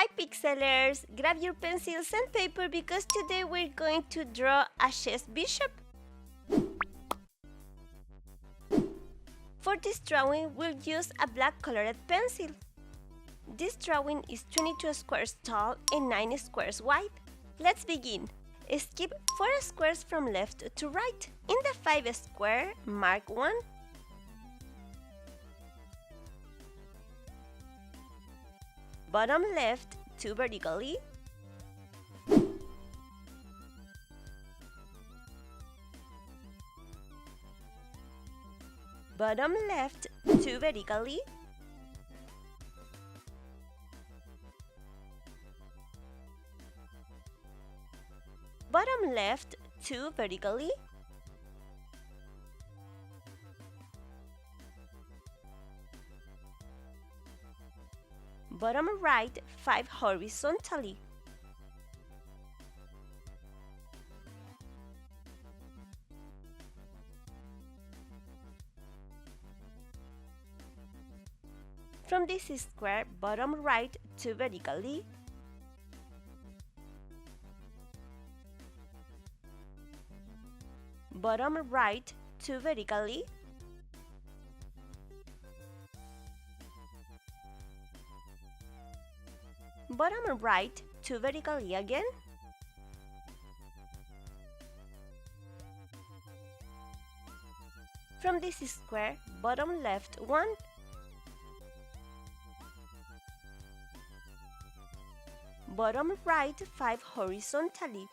Hi Pixelers! Grab your pencils and paper because today we're going to draw a chess bishop. For this drawing, we'll use a black colored pencil. This drawing is 22 squares tall and 9 squares wide. Let's begin. Skip 4 squares from left to right. In the 5 square, mark 1. Bottom left, 2 vertically. Bottom left, 2 vertically. Bottom left, 2 vertically. Bottom right, 5 horizontally. From this square, bottom right, 2 vertically. Bottom right, 2 vertically. Bottom right, 2 vertically again. From this square, bottom left 1. Bottom right, 5 horizontally.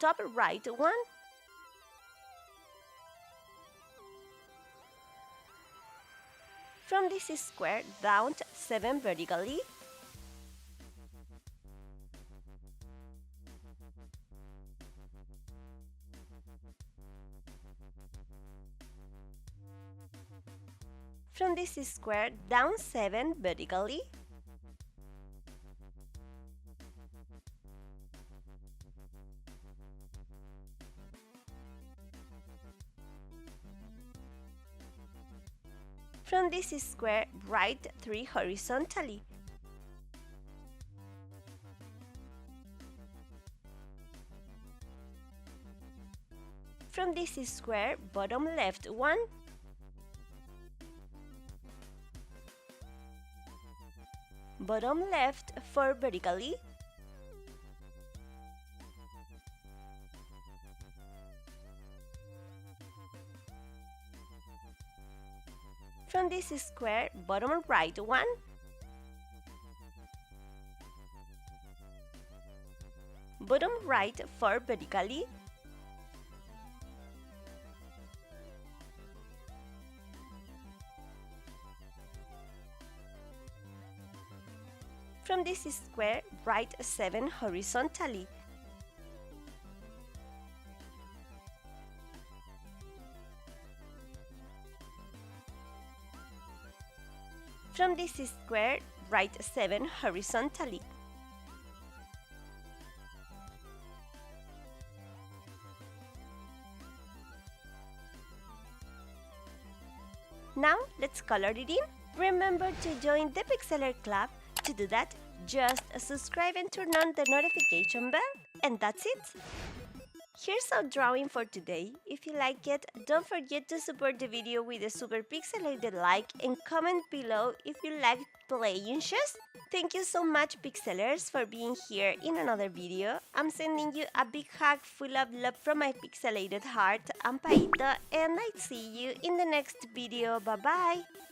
Top right 1. From this square, down 7 vertically. From this square, down 7 vertically. From this square, right 3 horizontally. From this square, bottom left 1. Bottom left 4 vertically. From this square, bottom right 1. Bottom right 4 vertically. From this square, right 7 horizontally. From this square, right 7 horizontally. Now, let's color it in. Remember to join the Pixeler Club. To do that, just subscribe and turn on the notification bell, and that's it. Here's our drawing for today. If you like it, don't forget to support the video with a super pixelated like and comment below if you like playing chess. Thank you so much Pixelers for being here in another video. I'm sending you a big hug full of love from my pixelated heart. I'm Paito and I'll see you in the next video. Bye bye!